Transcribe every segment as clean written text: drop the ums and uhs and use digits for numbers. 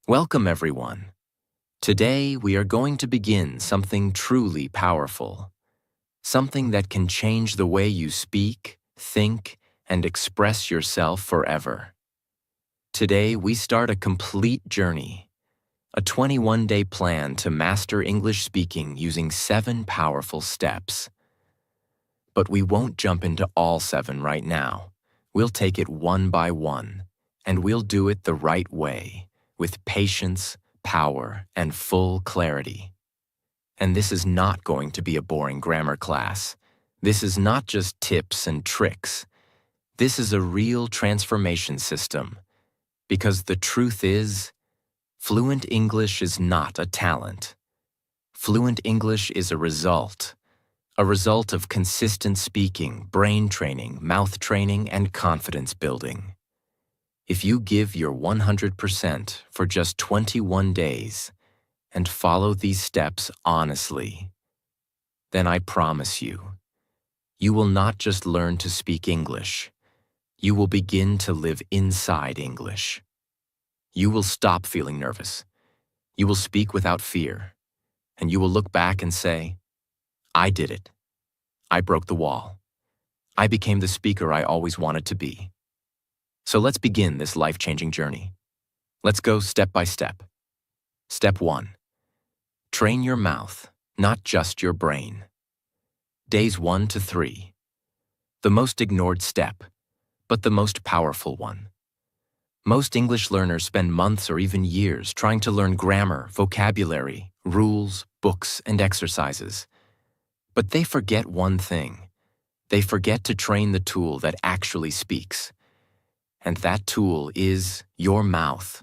Welcome, everyone. Today, we are going to begin something truly powerful, something that can change the way you speak, think, and express yourself forever. Today, we start a complete journey, a 21-day plan to master English speaking using 7 powerful steps. But we won't jump into all 7 right now. We'll take it one by one, and we'll do it the right way, with patience, power, and full clarity. And this is not going to be a boring grammar class. This is not just tips and tricks. This is a real transformation system. Because the truth is, fluent English is not a talent. Fluent English is a result of consistent speaking, brain training, mouth training, and confidence building. If you give your 100% for just 21 days and follow these steps honestly, then I promise you, you will not just learn to speak English, you will begin to live inside English. You will stop feeling nervous. You will speak without fear, and you will look back and say, I did it. I broke the wall. I became the speaker I always wanted to be. So let's begin this life-changing journey. Let's go step by step. Step 1. Train your mouth, not just your brain. Days 1 to 3. The most ignored step, but the most powerful one. Most English learners spend months or even years trying to learn grammar, vocabulary, rules, books, and exercises. But they forget one thing. They forget to train the tool that actually speaks. And that tool is your mouth.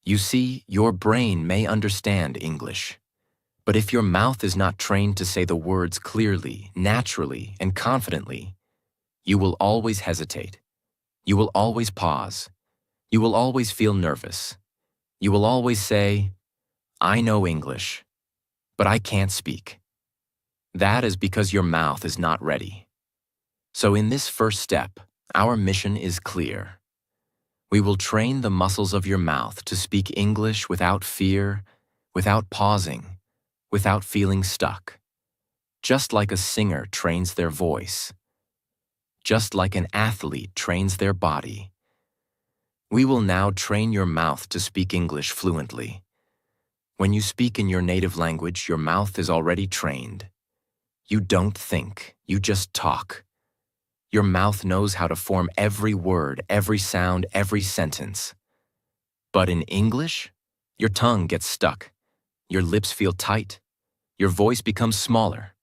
You see, your brain may understand English. But if your mouth is not trained to say the words clearly, naturally, and confidently, you will always hesitate. You will always pause. You will always feel nervous. You will always say, I know English, but I can't speak. That is because your mouth is not ready. So in this first step, our mission is clear. We will train the muscles of your mouth to speak English without fear, without pausing, without feeling stuck. Just like a singer trains their voice. Just like an athlete trains their body. We will now train your mouth to speak English fluently. When you speak in your native language, your mouth is already trained. You don't think, you just talk. Your mouth knows how to form every word, every sound, every sentence. But in English, your tongue gets stuck. Your lips feel tight. Your voice becomes smaller.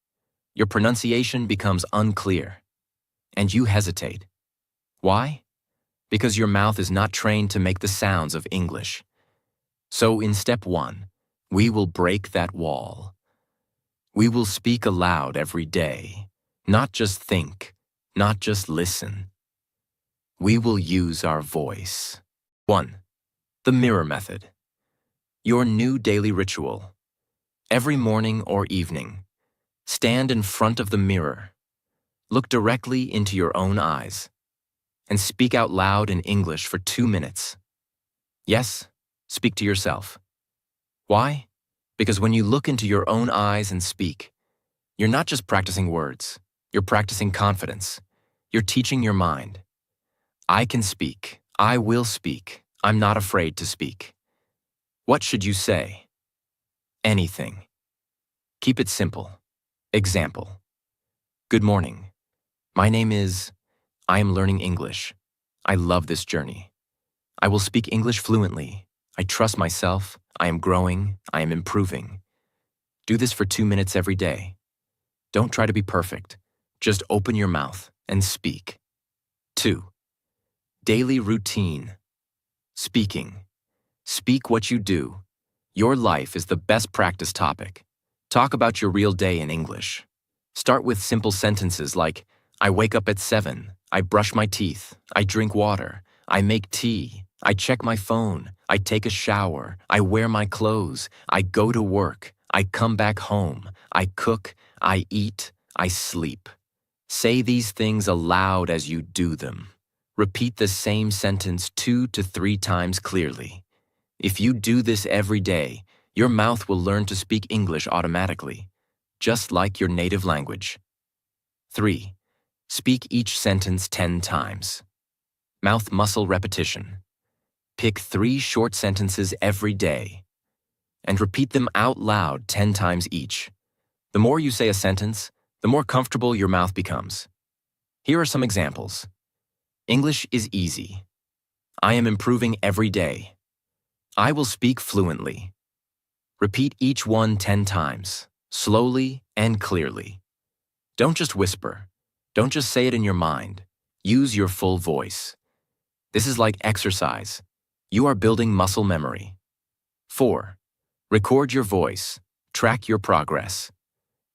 Your pronunciation becomes unclear. And you hesitate. Why? Because your mouth is not trained to make the sounds of English. So in step 1, we will break that wall. We will speak aloud every day, not just think. Not just listen. We will use our voice. 1. The mirror method. Your new daily ritual. Every morning or evening, stand in front of the mirror. Look directly into your own eyes and speak out loud in English for 2 minutes. Yes, speak to yourself. Why? Because when you look into your own eyes and speak, you're not just practicing words. You're practicing confidence. You're teaching your mind. I can speak. I will speak. I'm not afraid to speak. What should you say? Anything. Keep it simple. Example. Good morning. My name is. I am learning English. I love this journey. I will speak English fluently. I trust myself. I am growing. I am improving. Do this for 2 minutes every day. Don't try to be perfect. Just open your mouth and speak. 2. Daily routine. Speaking. Speak what you do. Your life is the best practice topic. Talk about your real day in English. Start with simple sentences like, I wake up at 7, I brush my teeth, I drink water, I make tea, I check my phone, I take a shower, I wear my clothes, I go to work, I come back home, I cook, I eat, I sleep. Say these things aloud as you do them. Repeat the same sentence 2 to 3 times clearly. If you do this every day, your mouth will learn to speak English automatically, just like your native language. 3. Speak each sentence 10 times. Mouth muscle repetition. Pick 3 short sentences every day and repeat them out loud 10 times each. The more you say a sentence, the more comfortable your mouth becomes. Here are some examples. English is easy. I am improving every day. I will speak fluently. Repeat each one 10 times, slowly and clearly. Don't just whisper. Don't just say it in your mind. Use your full voice. This is like exercise. You are building muscle memory. 4. Record your voice. Track your progress.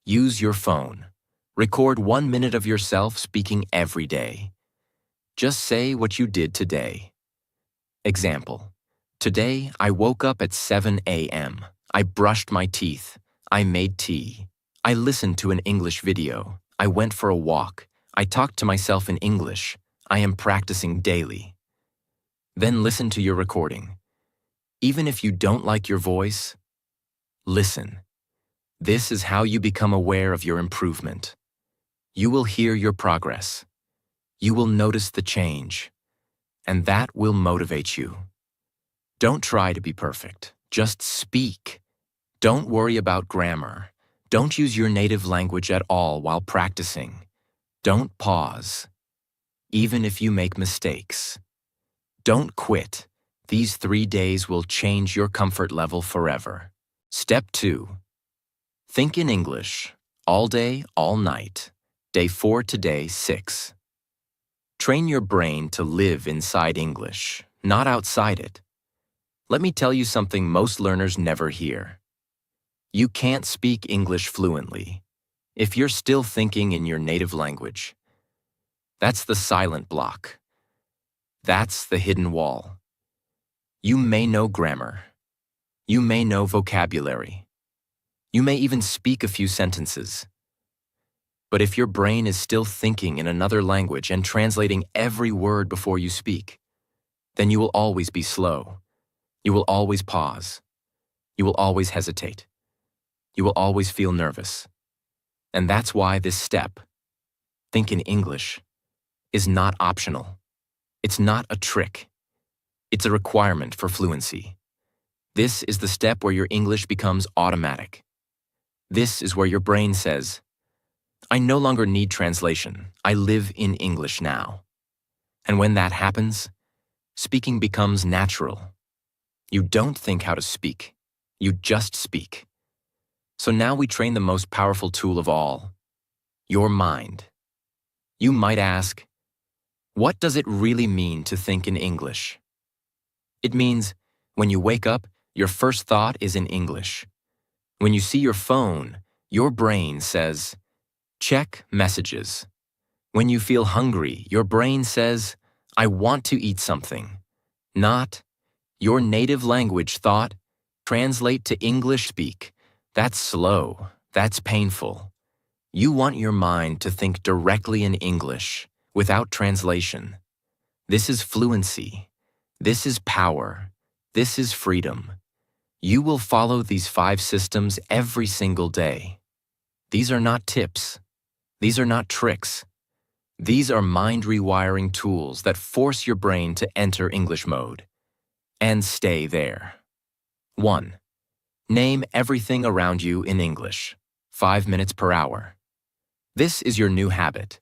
Use your phone. Record 1 minute of yourself speaking every day. Just say what you did today. Example. Today, I woke up at 7 a.m. I brushed my teeth. I made tea. I listened to an English video. I went for a walk. I talked to myself in English. I am practicing daily. Then listen to your recording. Even if you don't like your voice, listen. This is how you become aware of your improvement. You will hear your progress. You will notice the change, and that will motivate you. Don't try to be perfect. Just speak. Don't worry about grammar. Don't use your native language at all while practicing. Don't pause, even if you make mistakes. Don't quit. These 3 days will change your comfort level forever. Step 2. Think in English, all day, all night. Day 4 to day 6. Train your brain to live inside English, not outside it. Let me tell you something most learners never hear. You can't speak English fluently if you're still thinking in your native language. That's the silent block. That's the hidden wall. You may know grammar. You may know vocabulary. You may even speak a few sentences. But if your brain is still thinking in another language and translating every word before you speak, then you will always be slow. You will always pause. You will always hesitate. You will always feel nervous. And that's why this step, think in English, is not optional. It's not a trick. It's a requirement for fluency. This is the step where your English becomes automatic. This is where your brain says, I no longer need translation. I live in English now. And when that happens, speaking becomes natural. You don't think how to speak. You just speak. So now we train the most powerful tool of all, your mind. You might ask, what does it really mean to think in English? It means when you wake up, your first thought is in English. When you see your phone, your brain says, check messages. When you feel hungry, your brain says, I want to eat something. Not, your native language thought, translate to English speak. That's slow. That's painful. You want your mind to think directly in English, without translation. This is fluency. This is power. This is freedom. You will follow these 5 systems every single day. These are not tips. These are not tricks. These are mind rewiring tools that force your brain to enter English mode and stay there. 1. Name everything around you in English, 5 minutes per hour. This is your new habit.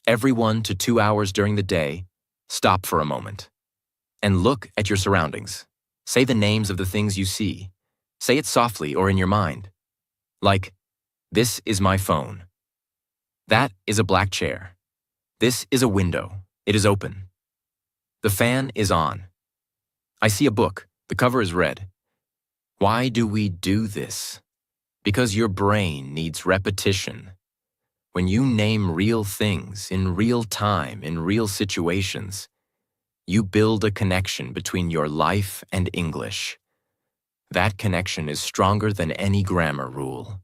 Every 1 to 2 hours during the day, stop for a moment and look at your surroundings. Say the names of the things you see. Say it softly or in your mind. Like, this is my phone. That is a black chair. This is a window. It is open. The fan is on. I see a book. The cover is red. Why do we do this? Because your brain needs repetition. When you name real things in real time, in real situations, you build a connection between your life and English. That connection is stronger than any grammar rule.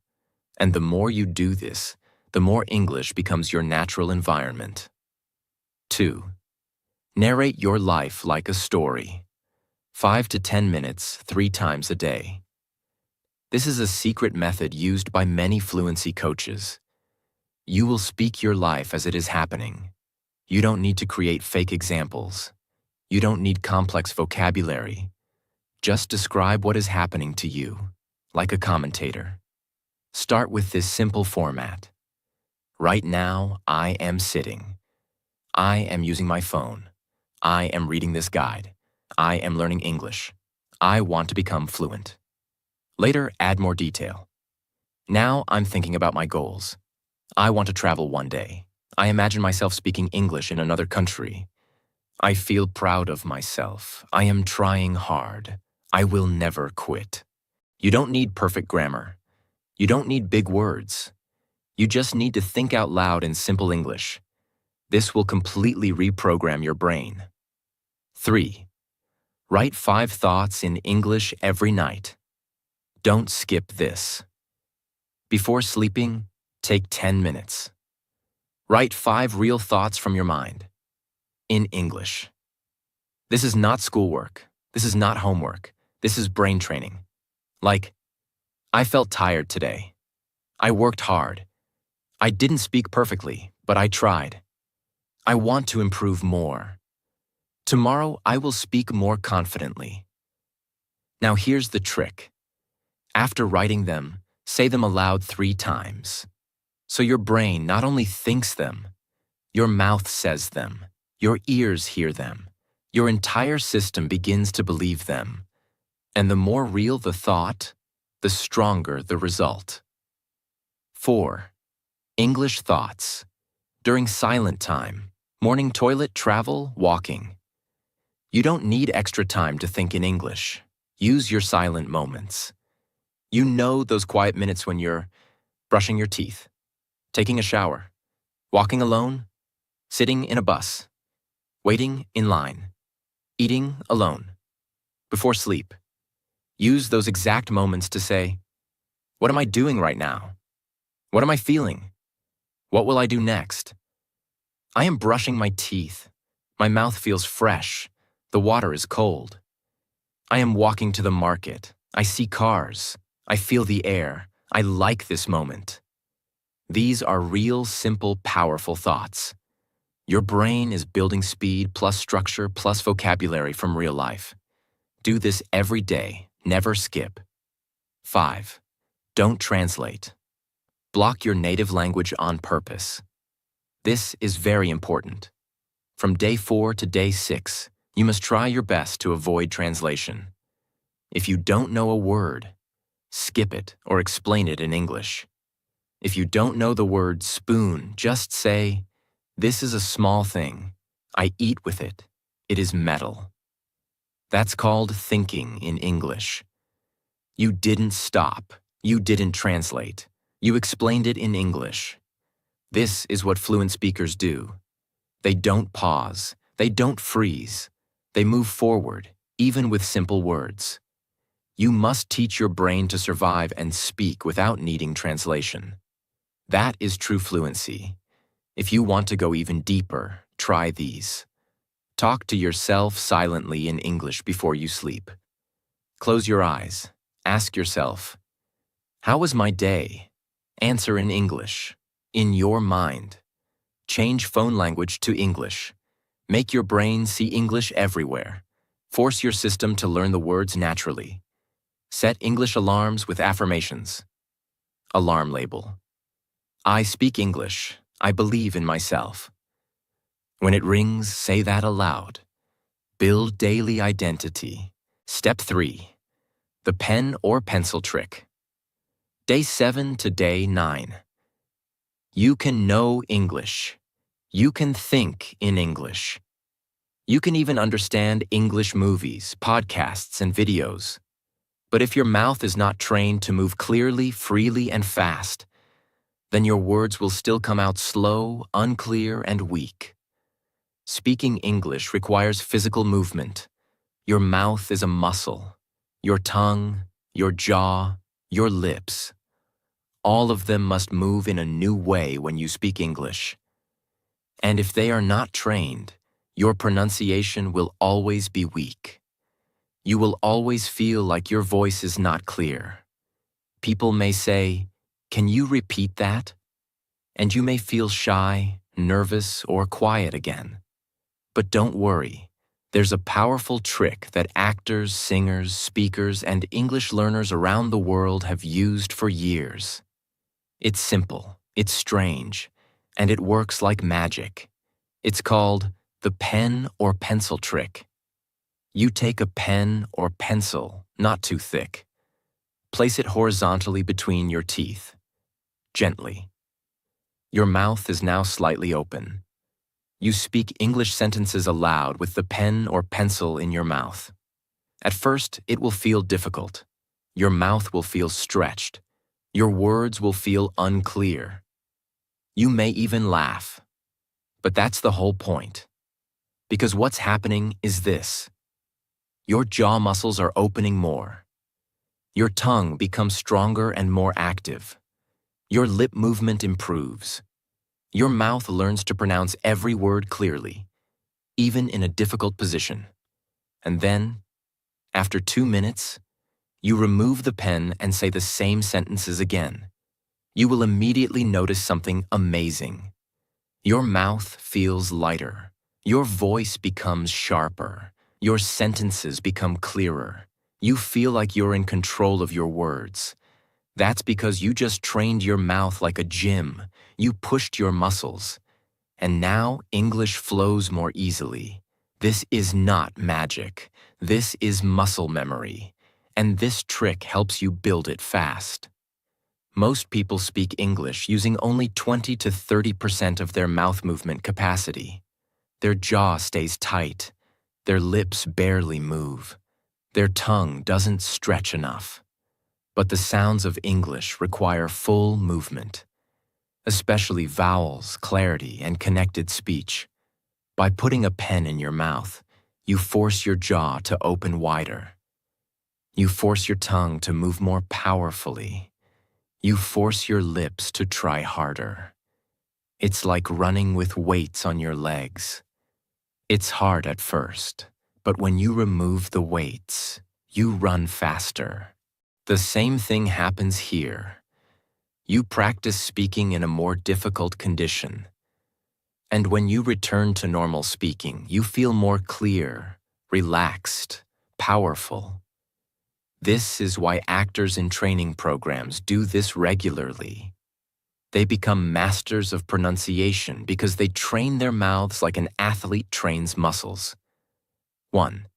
And the more you do this, the more English becomes your natural environment. 2. Narrate your life like a story. 5 to 10 minutes 3 times a day. This is a secret method used by many fluency coaches. You will speak your life as it is happening. You don't need to create fake examples. You don't need complex vocabulary. Just describe what is happening to you, like a commentator. Start with this simple format. Right now, I am sitting. I am using my phone. I am reading this guide. I am learning English. I want to become fluent. Later, add more detail. Now I'm thinking about my goals. I want to travel one day. I imagine myself speaking English in another country. I feel proud of myself. I am trying hard. I will never quit. You don't need perfect grammar. You don't need big words. You just need to think out loud in simple English. This will completely reprogram your brain. 3. Write 5 thoughts in English every night. Don't skip this. Before sleeping, take 10 minutes. Write 5 real thoughts from your mind. In English. This is not schoolwork. This is not homework. This is brain training. Like, I felt tired today. I worked hard. I didn't speak perfectly, but I tried. I want to improve more. Tomorrow, I will speak more confidently. Now here's the trick. After writing them, say them aloud 3 times. So your brain not only thinks them, your mouth says them, your ears hear them, your entire system begins to believe them. And the more real the thought, the stronger the result. 4. English thoughts. During silent time, morning toilet, travel, walking. You don't need extra time to think in English. Use your silent moments. You know those quiet minutes when you're brushing your teeth, taking a shower, walking alone, sitting in a bus, waiting in line, eating alone, before sleep. Use those exact moments to say, what am I doing right now? What am I feeling? What will I do next? I am brushing my teeth. My mouth feels fresh. The water is cold. I am walking to the market. I see cars. I feel the air. I like this moment. These are real, simple, powerful thoughts. Your brain is building speed plus structure plus vocabulary from real life. Do this every day. Never skip. 5. Don't translate. Block your native language on purpose. This is very important. From day 4 to day 6, you must try your best to avoid translation. If you don't know a word, skip it or explain it in English. If you don't know the word spoon, just say, this is a small thing. I eat with it. It is metal. That's called thinking in English. You didn't stop. You didn't translate. You explained it in English. This is what fluent speakers do. They don't pause. They don't freeze. They move forward, even with simple words. You must teach your brain to survive and speak without needing translation. That is true fluency. If you want to go even deeper, try these. Talk to yourself silently in English before you sleep. Close your eyes. Ask yourself, how was my day? Answer in English, in your mind. Change phone language to English. Make your brain see English everywhere. Force your system to learn the words naturally. Set English alarms with affirmations. Alarm label. I speak English. I believe in myself. When it rings, say that aloud. Build daily identity. Step 3. The pen or pencil trick. Day 7 to day 9. You can know English. You can think in English. You can even understand English movies, podcasts, and videos. But if your mouth is not trained to move clearly, freely, and fast, then your words will still come out slow, unclear, and weak. Speaking English requires physical movement. Your mouth is a muscle. Your tongue, your jaw, your lips. All of them must move in a new way when you speak English. And if they are not trained, your pronunciation will always be weak. You will always feel like your voice is not clear. People may say, "Can you repeat that?" And you may feel shy, nervous, or quiet again. But don't worry. There's a powerful trick that actors, singers, speakers, and English learners around the world have used for years. It's simple, it's strange, and it works like magic. It's called the pen or pencil trick. You take a pen or pencil, not too thick. Place it horizontally between your teeth. Gently. Your mouth is now slightly open. You speak English sentences aloud with the pen or pencil in your mouth. At first, it will feel difficult. Your mouth will feel stretched. Your words will feel unclear. You may even laugh. But that's the whole point. Because what's happening is this. Your jaw muscles are opening more. Your tongue becomes stronger and more active. Your lip movement improves. Your mouth learns to pronounce every word clearly, even in a difficult position. And then, after 2 minutes, you remove the pen and say the same sentences again. You will immediately notice something amazing. Your mouth feels lighter. Your voice becomes sharper. Your sentences become clearer. You feel like you're in control of your words. That's because you just trained your mouth like a gym. You pushed your muscles. And now English flows more easily. This is not magic. This is muscle memory. And this trick helps you build it fast. Most people speak English using only 20 to 30% of their mouth movement capacity. Their jaw stays tight. Their lips barely move. Their tongue doesn't stretch enough. But the sounds of English require full movement, especially vowels, clarity, and connected speech. By putting a pen in your mouth, you force your jaw to open wider. You force your tongue to move more powerfully. You force your lips to try harder. It's like running with weights on your legs. It's hard at first, but when you remove the weights, you run faster. The same thing happens here. You practice speaking in a more difficult condition. And when you return to normal speaking, you feel more clear, relaxed, powerful. This is why actors in training programs do this regularly. They become masters of pronunciation because they train their mouths like an athlete trains muscles. 1.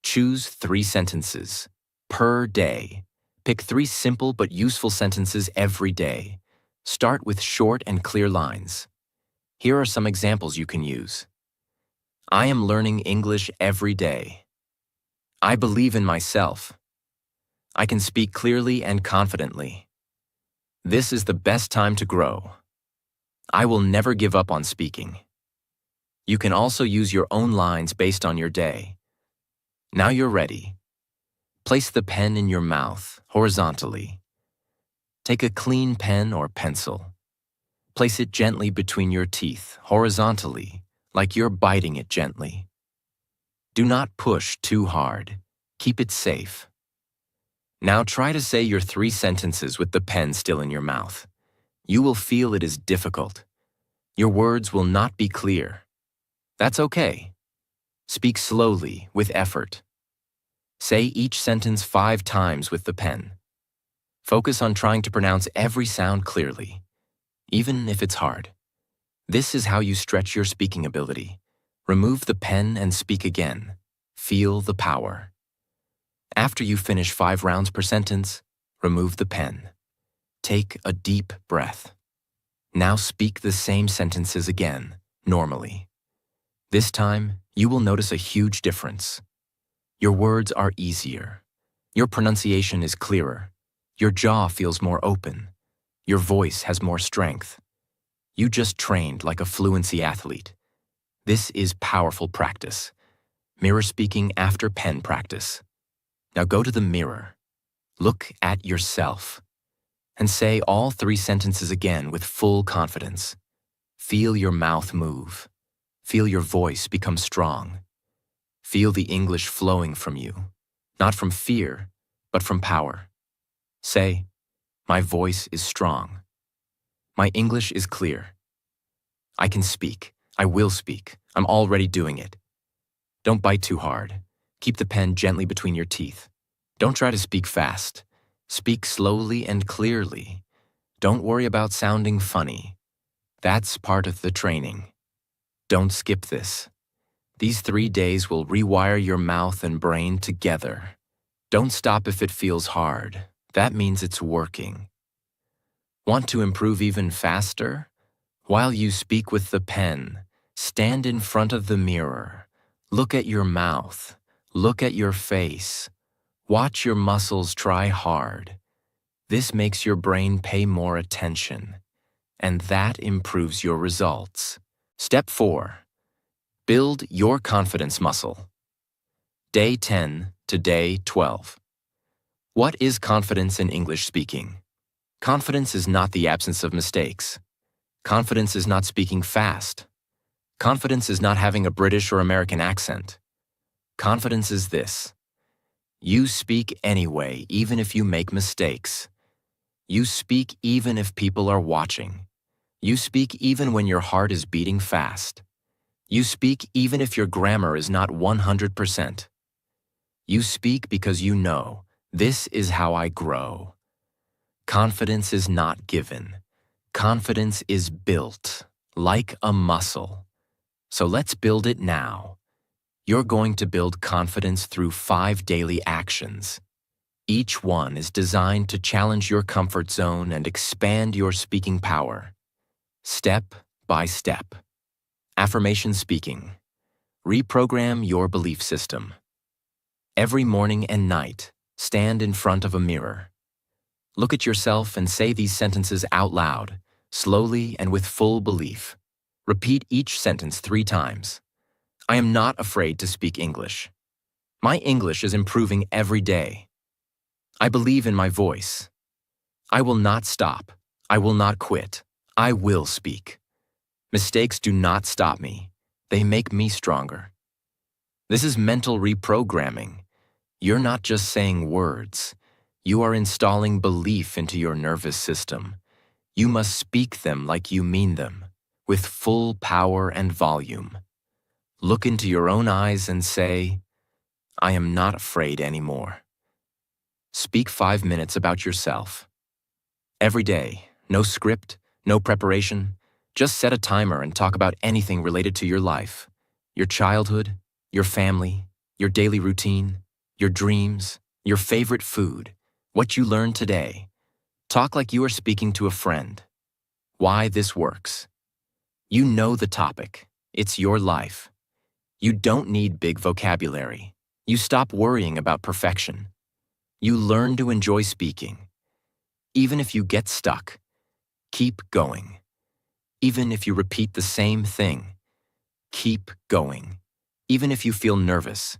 Choose 3 sentences per day. Pick 3 simple but useful sentences every day. Start with short and clear lines. Here are some examples you can use. I am learning English every day. I believe in myself. I can speak clearly and confidently. This is the best time to grow. I will never give up on speaking. You can also use your own lines based on your day. Now you're ready. Place the pen in your mouth, horizontally. Take a clean pen or pencil. Place it gently between your teeth, horizontally, like you're biting it gently. Do not push too hard. Keep it safe. Now try to say your 3 sentences with the pen still in your mouth. You will feel it is difficult. Your words will not be clear. That's okay. Speak slowly, with effort. Say each sentence 5 times with the pen. Focus on trying to pronounce every sound clearly, even if it's hard. This is how you stretch your speaking ability. Remove the pen and speak again. Feel the power. After you finish 5 rounds per sentence, remove the pen. Take a deep breath. Now speak the same sentences again, normally. This time, you will notice a huge difference. Your words are easier. Your pronunciation is clearer. Your jaw feels more open. Your voice has more strength. You just trained like a fluency athlete. This is powerful practice. Mirror speaking after pen practice. Now go to the mirror. Look at yourself. And say all 3 sentences again with full confidence. Feel your mouth move. Feel your voice become strong. Feel the English flowing from you. not from fear, but from power. Say, my voice is strong. My English is clear. I can speak. I will speak. I'm already doing it. Don't bite too hard. Keep the pen gently between your teeth. Don't try to speak fast. Speak slowly and clearly. Don't worry about sounding funny. That's part of the training. Don't skip this. These 3 days will rewire your mouth and brain together. Don't stop if it feels hard. That means it's working. Want to improve even faster? While you speak with the pen, stand in front of the mirror. Look at your mouth. Look at your face. Watch your muscles try hard. This makes your brain pay more attention, and that improves your results. Step 4. Build your confidence muscle. Day 10 to day 12. What is confidence in English speaking? Confidence is not the absence of mistakes. Confidence is not speaking fast. Confidence is not having a British or American accent. Confidence is this: you speak anyway, even if you make mistakes. You speak even if people are watching. You speak even when your heart is beating fast. You speak even if your grammar is not 100%. You speak because you know, this is how I grow. Confidence is not given. Confidence is built, like a muscle. So let's build it now. You're going to build confidence through 5 daily actions. Each one is designed to challenge your comfort zone and expand your speaking power. Step by step. Affirmation speaking. Reprogram your belief system. Every morning and night, stand in front of a mirror. Look at yourself and say these sentences out loud, slowly and with full belief. Repeat each sentence 3 times. I am not afraid to speak English. My English is improving every day. I believe in my voice. I will not stop. I will not quit. I will speak. Mistakes do not stop me. They make me stronger. This is mental reprogramming. You're not just saying words. You are installing belief into your nervous system. You must speak them like you mean them, with full power and volume. Look into your own eyes and say, I am not afraid anymore. Speak 5 minutes about yourself. Every day, no script, no preparation. Just set a timer and talk about anything related to your life, your childhood, your family, your daily routine, your dreams, your favorite food, what you learned today. Talk like you are speaking to a friend. Why this works. You know the topic. It's your life. You don't need big vocabulary. You stop worrying about perfection. You learn to enjoy speaking. Even if you get stuck, keep going. Even if you repeat the same thing, keep going. Even if you feel nervous,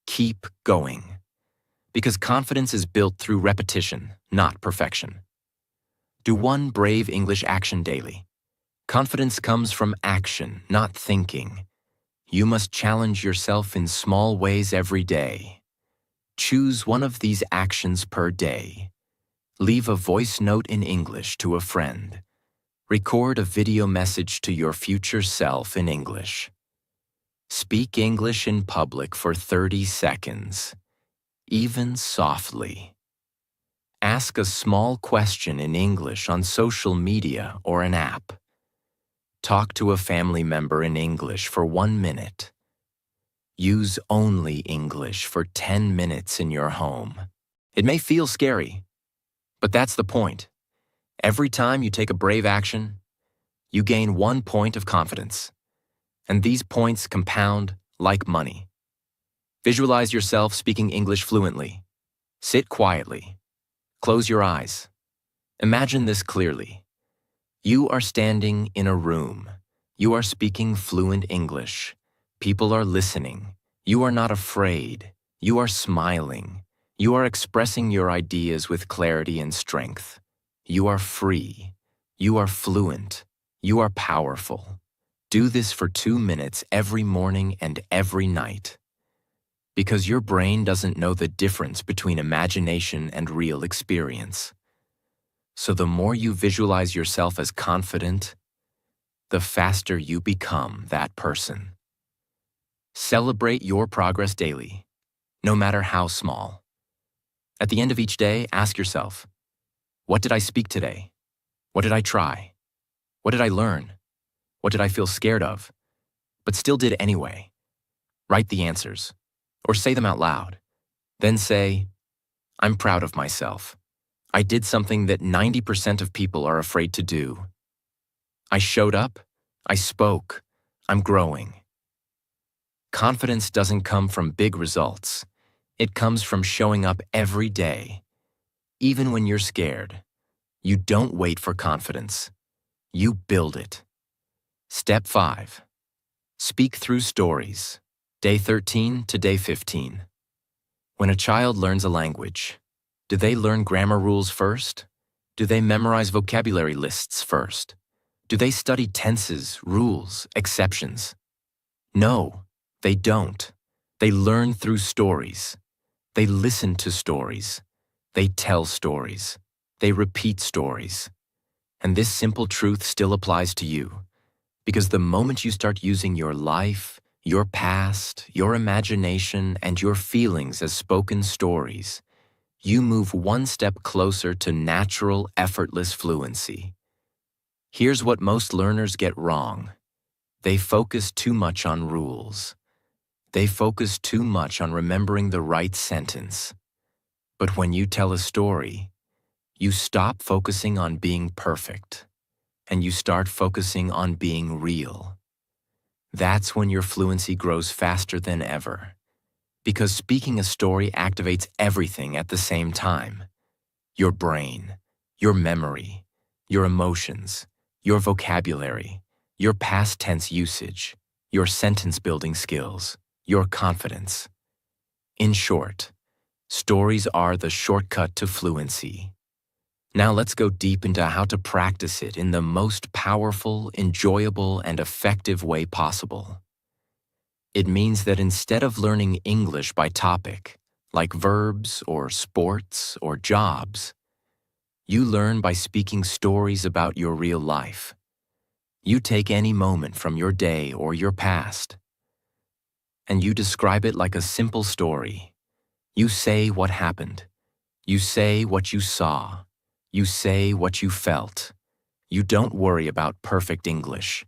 keep going. Because confidence is built through repetition, not perfection. Do 1 brave English action daily. Confidence comes from action, not thinking. You must challenge yourself in small ways every day. Choose one of these actions per day. Leave a voice note in English to a friend. Record a video message to your future self in English. Speak English in public for 30 seconds, even softly. Ask a small question in English on social media or an app. Talk to a family member in English for 1 minute. Use only English for 10 minutes in your home. It may feel scary, but that's the point. Every time you take a brave action, you gain 1 point of confidence. And these points compound like money. Visualize yourself speaking English fluently. Sit quietly. Close your eyes. Imagine this clearly. You are standing in a room. You are speaking fluent English. People are listening. You are not afraid. You are smiling. You are expressing your ideas with clarity and strength. You are free. You are fluent. You are powerful. Do this for 2 minutes every morning and every night. Because your brain doesn't know the difference between imagination and real experience. So the more you visualize yourself as confident, the faster you become that person. Celebrate your progress daily, no matter how small. At the end of each day, ask yourself, what did I speak today? What did I try? What did I learn? What did I feel scared of, but still did anyway? Write the answers, or say them out loud. Then say, I'm proud of myself. I did something that 90% of people are afraid to do. I showed up, I spoke, I'm growing. Confidence doesn't come from big results. It comes from showing up every day. Even when you're scared, you don't wait for confidence. You build it. Step 5. Speak through stories. Day 13 to day 15. When a child learns a language, do they learn grammar rules first? Do they memorize vocabulary lists first? Do they study tenses, rules, exceptions? No, they don't. They learn through stories. They listen to stories. They tell stories. They repeat stories. And this simple truth still applies to you, because the moment you start using your life, your past, your imagination, and your feelings as spoken stories, you move one step closer to natural, effortless fluency. Here's what most learners get wrong. They focus too much on rules. They focus too much on remembering the right sentence. But when you tell a story, you stop focusing on being perfect, and you start focusing on being real. That's when your fluency grows faster than ever, because speaking a story activates everything at the same time. Your brain, your memory, your emotions, your vocabulary, your past tense usage, your sentence building skills, your confidence. In short, stories are the shortcut to fluency. Now let's go deep into how to practice it in the most powerful, enjoyable, and effective way possible. It means that instead of learning English by topic, like verbs or sports or jobs, you learn by speaking stories about your real life. You take any moment from your day or your past, and you describe it like a simple story. You say what happened. You say what you saw. You say what you felt. You don't worry about perfect English.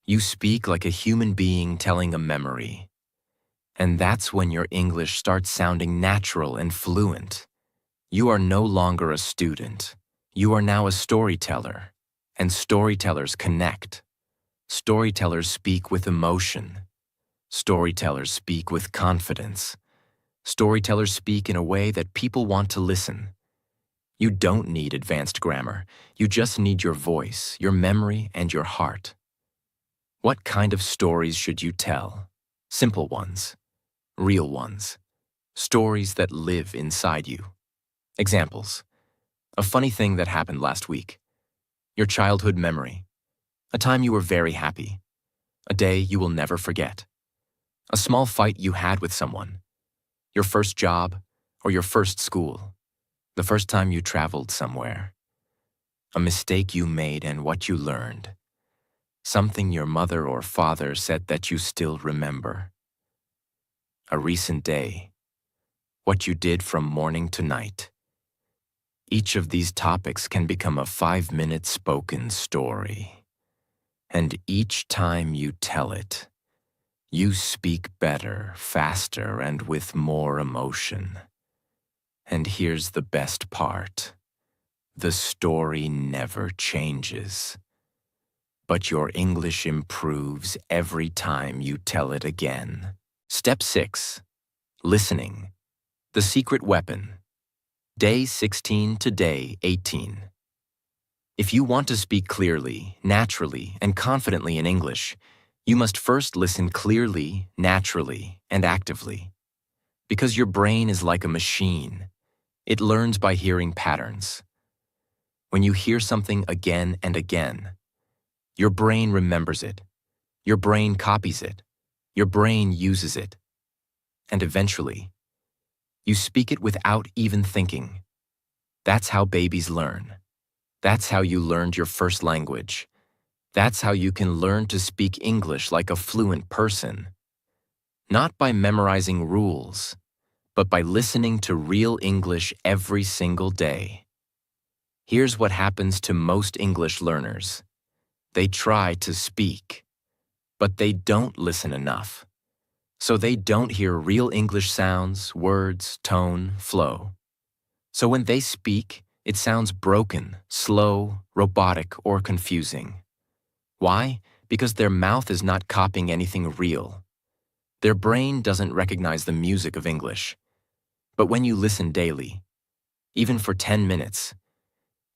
You speak like a human being telling a memory. And that's when your English starts sounding natural and fluent. You are no longer a student. You are now a storyteller. And storytellers connect. Storytellers speak with emotion. Storytellers speak with confidence. Storytellers speak in a way that people want to listen. You don't need advanced grammar. You just need your voice, your memory, and your heart. What kind of stories should you tell? Simple ones. Real ones. Stories that live inside you. Examples. A funny thing that happened last week. Your childhood memory. A time you were very happy. A day you will never forget. A small fight you had with someone. Your first job or your first school. The first time you traveled somewhere. A mistake you made and what you learned. Something your mother or father said that you still remember. A recent day. What you did from morning to night. Each of these topics can become a 5-minute spoken story. And each time you tell it, you speak better, faster, and with more emotion. And here's the best part. The story never changes. But your English improves every time you tell it again. Step 6. Listening. The secret weapon. Day 16 to day 18. If you want to speak clearly, naturally, and confidently in English, you must first listen clearly, naturally, and actively. Because your brain is like a machine. It learns by hearing patterns. When you hear something again and again, your brain remembers it. Your brain copies it. Your brain uses it. and eventually, you speak it without even thinking. That's how babies learn. That's how you learned your first language. That's how you can learn to speak English like a fluent person. Not by memorizing rules, but by listening to real English every single day. Here's what happens to most English learners. They try to speak, but they don't listen enough. So they don't hear real English sounds, words, tone, flow. So when they speak, it sounds broken, slow, robotic, or confusing. Why? Because their mouth is not copying anything real. Their brain doesn't recognize the music of English. But when you listen daily, even for 10 minutes,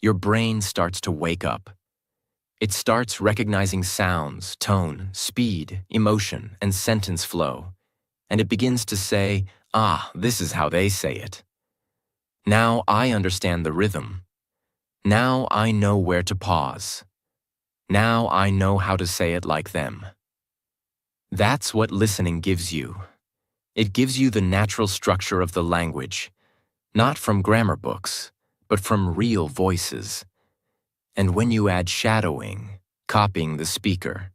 your brain starts to wake up. It starts recognizing sounds, tone, speed, emotion, and sentence flow. And it begins to say, "Ah, this is how they say it. Now I understand the rhythm. Now I know where to pause. Now I know how to say it like them." That's what listening gives you. It gives you the natural structure of the language, not from grammar books, but from real voices. And when you add shadowing, copying the speaker,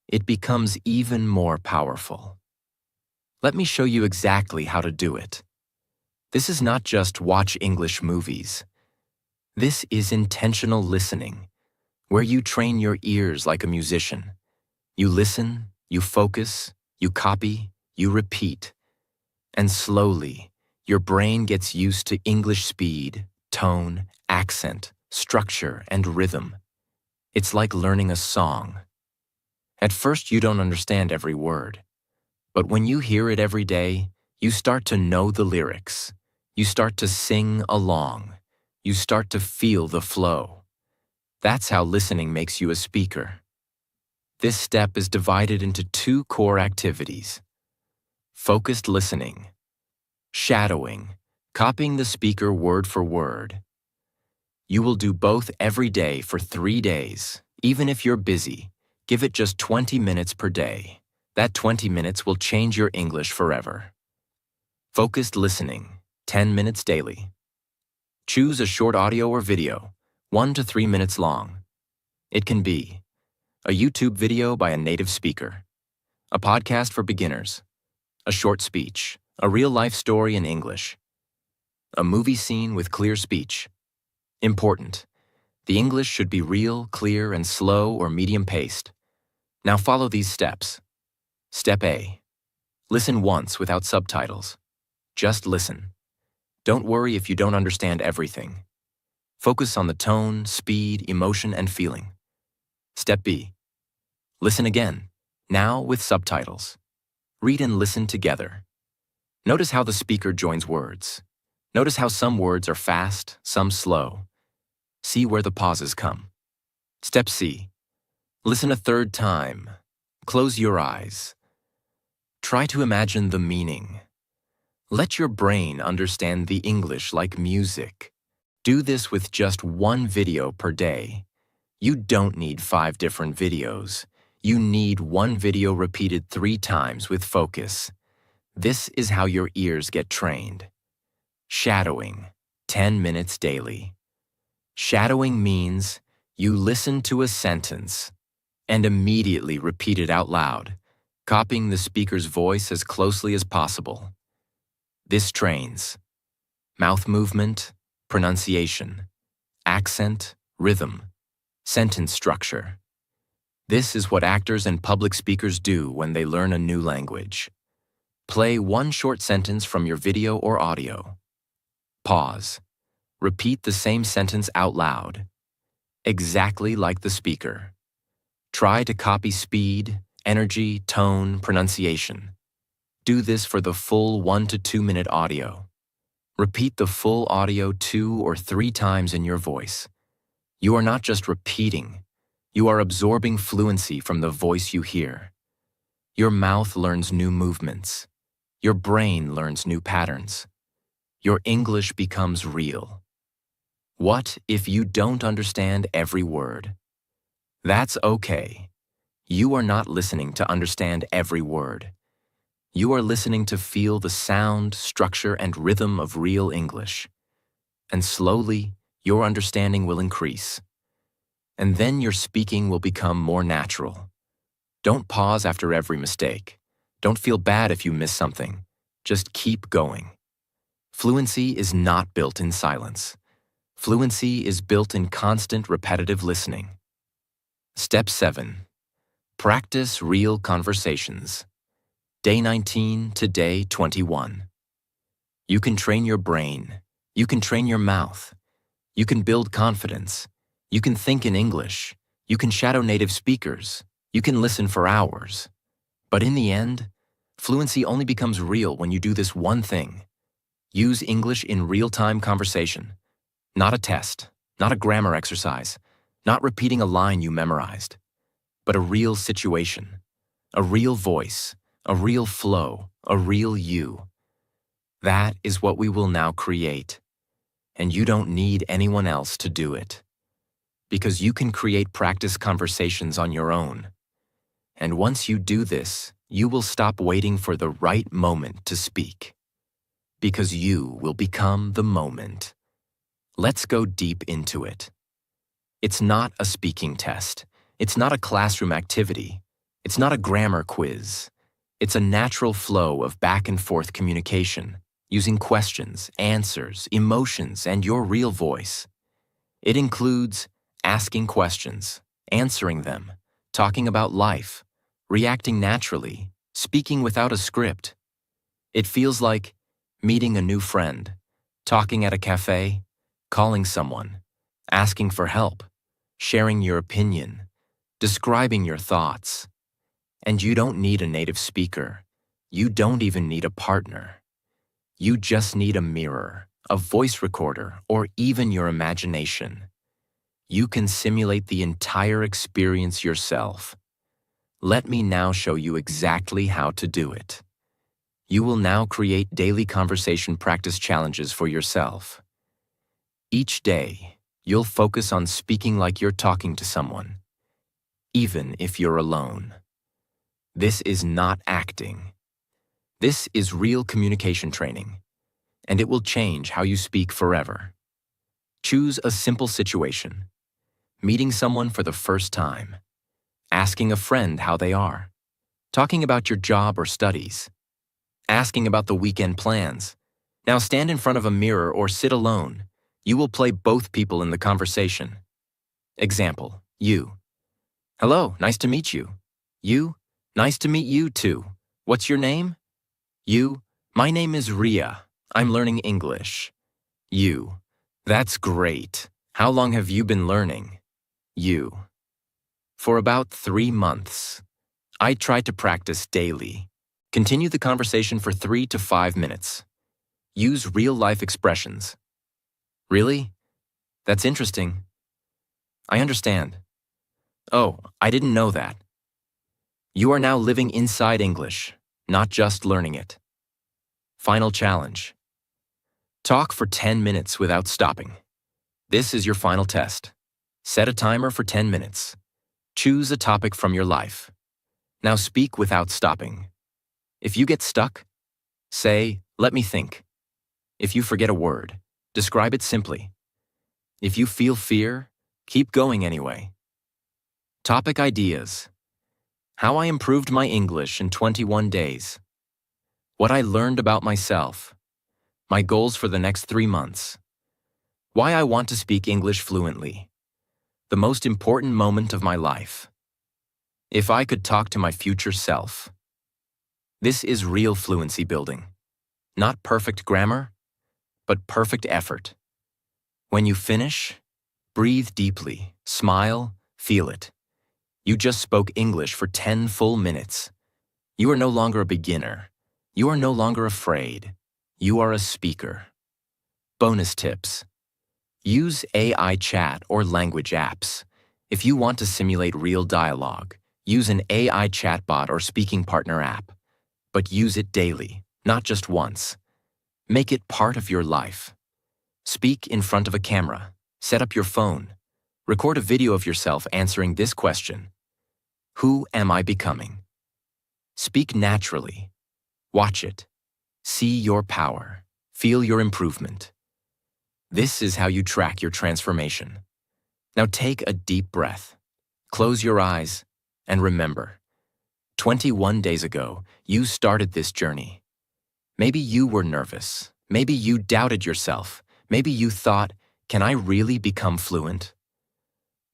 it becomes even more powerful. Let me show you exactly how to do it. This is not just watch English movies. This is intentional listening, where you train your ears like a musician. You listen, you focus, you copy, you repeat. And slowly, your brain gets used to English speed, tone, accent, structure, and rhythm. It's like learning a song. At first, you don't understand every word. But when you hear it every day, you start to know the lyrics. You start to sing along. You start to feel the flow. That's how listening makes you a speaker. This step is divided into two core activities: focused listening, shadowing, copying the speaker word for word. You will do both every day for 3 days. Even if you're busy, give it just 20 minutes per day. That 20 minutes will change your English forever. Focused listening, 10 minutes daily. Choose a short audio or video, 1 to 3 minutes long. It can be a YouTube video by a native speaker, a podcast for beginners, a short speech, a real-life story in English, a movie scene with clear speech. Important: the English should be real, clear, and slow or medium-paced. Now follow these steps. Step A. Listen once without subtitles. Just listen. Don't worry if you don't understand everything. Focus on the tone, speed, emotion, and feeling. Step B. Listen again, now with subtitles. Read and listen together. Notice how the speaker joins words. Notice how some words are fast, some slow. See where the pauses come. Step C. Listen a third time. Close your eyes. Try to imagine the meaning. Let your brain understand the English like music. Do this with just one video per day. You don't need 5 different videos. You need one video repeated 3 times with focus. This is how your ears get trained. Shadowing, 10 minutes daily. Shadowing means you listen to a sentence and immediately repeat it out loud, copying the speaker's voice as closely as possible. This trains mouth movement, pronunciation, accent, rhythm, sentence structure. This is what actors and public speakers do when they learn a new language. Play one short sentence from your video or audio. Pause. Repeat the same sentence out loud, exactly like the speaker. Try to copy speed, energy, tone, pronunciation. Do this for the full 1 to 2 minute audio. Repeat the full audio 2 or 3 times in your voice. You are not just repeating, you are absorbing fluency from the voice you hear. Your mouth learns new movements. Your brain learns new patterns. Your English becomes real. What if you don't understand every word? That's okay. You are not listening to understand every word. You are listening to feel the sound, structure, and rhythm of real English. And slowly, your understanding will increase. And then your speaking will become more natural. Don't pause after every mistake. Don't feel bad if you miss something. Just keep going. Fluency is not built in silence. Fluency is built in constant, repetitive listening. Step 7. Practice real conversations. Day 19 to day 21. You can train your brain. You can train your mouth. You can build confidence. You can think in English. You can shadow native speakers. You can listen for hours. But in the end, fluency only becomes real when you do this one thing. Use English in real-time conversation. Not a test, not a grammar exercise, not repeating a line you memorized, but a real situation, a real voice, a real flow, a real you. That is what we will now create. And you don't need anyone else to do it. Because you can create practice conversations on your own. And once you do this, you will stop waiting for the right moment to speak. Because you will become the moment. Let's go deep into it. It's not a speaking test. It's not a classroom activity. It's not a grammar quiz. It's a natural flow of back and forth communication, using questions, answers, emotions, and your real voice. It includes asking questions, answering them, talking about life, reacting naturally, speaking without a script. It feels like meeting a new friend, talking at a cafe, calling someone, asking for help, sharing your opinion, describing your thoughts. And you don't need a native speaker. You don't even need a partner. You just need a mirror, a voice recorder, or even your imagination. You can simulate the entire experience yourself. Let me now show you exactly how to do it. You will now create daily conversation practice challenges for yourself. Each day, you'll focus on speaking like you're talking to someone, even if you're alone. This is not acting. This is real communication training, and it will change how you speak forever. Choose a simple situation. Meeting someone for the first time. Asking a friend how they are. Talking about your job or studies. Asking about the weekend plans. Now stand in front of a mirror or sit alone. You will play both people in the conversation. Example, you. Hello, nice to meet you. You, nice to meet you too. What's your name? You, my name is Ria. I'm learning English. You, that's great. How long have you been learning? You. For about 3 months. I try to practice daily. Continue the conversation for 3 to 5 minutes. Use real-life expressions. Really? That's interesting. I understand. Oh, I didn't know that. You are now living inside English, not just learning it. Final challenge. Talk for 10 minutes without stopping. This is your final test. Set a timer for 10 minutes. Choose a topic from your life. Now speak without stopping. If you get stuck, say, "Let me think." If you forget a word, describe it simply. If you feel fear, keep going anyway. Topic ideas. How I improved my English in 21 days. What I learned about myself. My goals for the next 3 months. Why I want to speak English fluently. The most important moment of my life. If I could talk to my future self. This is real fluency building. Not perfect grammar, but perfect effort. When you finish, breathe deeply, smile, feel it. You just spoke English for 10 full minutes. You are no longer a beginner. You are no longer afraid. You are a speaker. Bonus tips. Use AI chat or language apps. If you want to simulate real dialogue, use an AI chatbot or speaking partner app. But use it daily, not just once. Make it part of your life. Speak in front of a camera. Set up your phone. Record a video of yourself answering this question. Who am I becoming? Speak naturally. Watch it. See your power. Feel your improvement. This is how you track your transformation. Now take a deep breath. Close your eyes and remember, 21 days ago, you started this journey. Maybe you were nervous. Maybe you doubted yourself. Maybe you thought, can I really become fluent?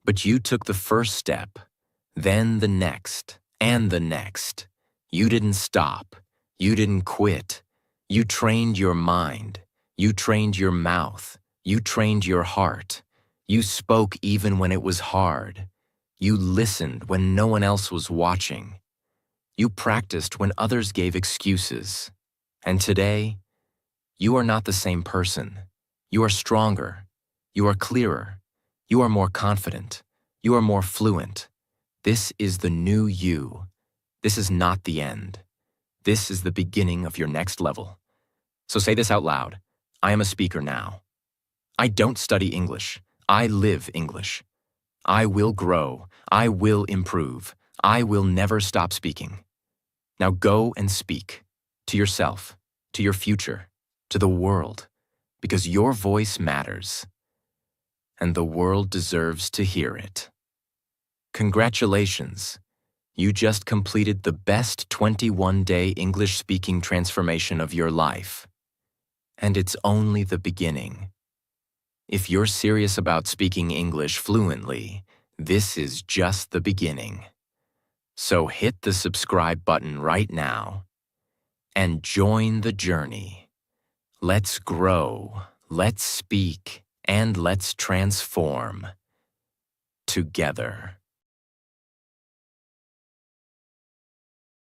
But you took the first step, then the next, and the next. You didn't stop. You didn't quit. You trained your mind. You trained your mouth. You trained your heart. You spoke even when it was hard. You listened when no one else was watching. You practiced when others gave excuses. And today, you are not the same person. You are stronger. You are clearer. You are more confident. You are more fluent. This is the new you. This is not the end. This is the beginning of your next level. So say this out loud. I am a speaker now. I don't study English. I live English. I will grow. I will improve. I will never stop speaking. Now go and speak to yourself, to your future, to the world, because your voice matters, and the world deserves to hear it. Congratulations! You just completed the best 21-day English-speaking transformation of your life. And it's only the beginning. If you're serious about speaking English fluently, this is just the beginning. So hit the subscribe button right now and join the journey. Let's grow, let's speak, and let's transform together.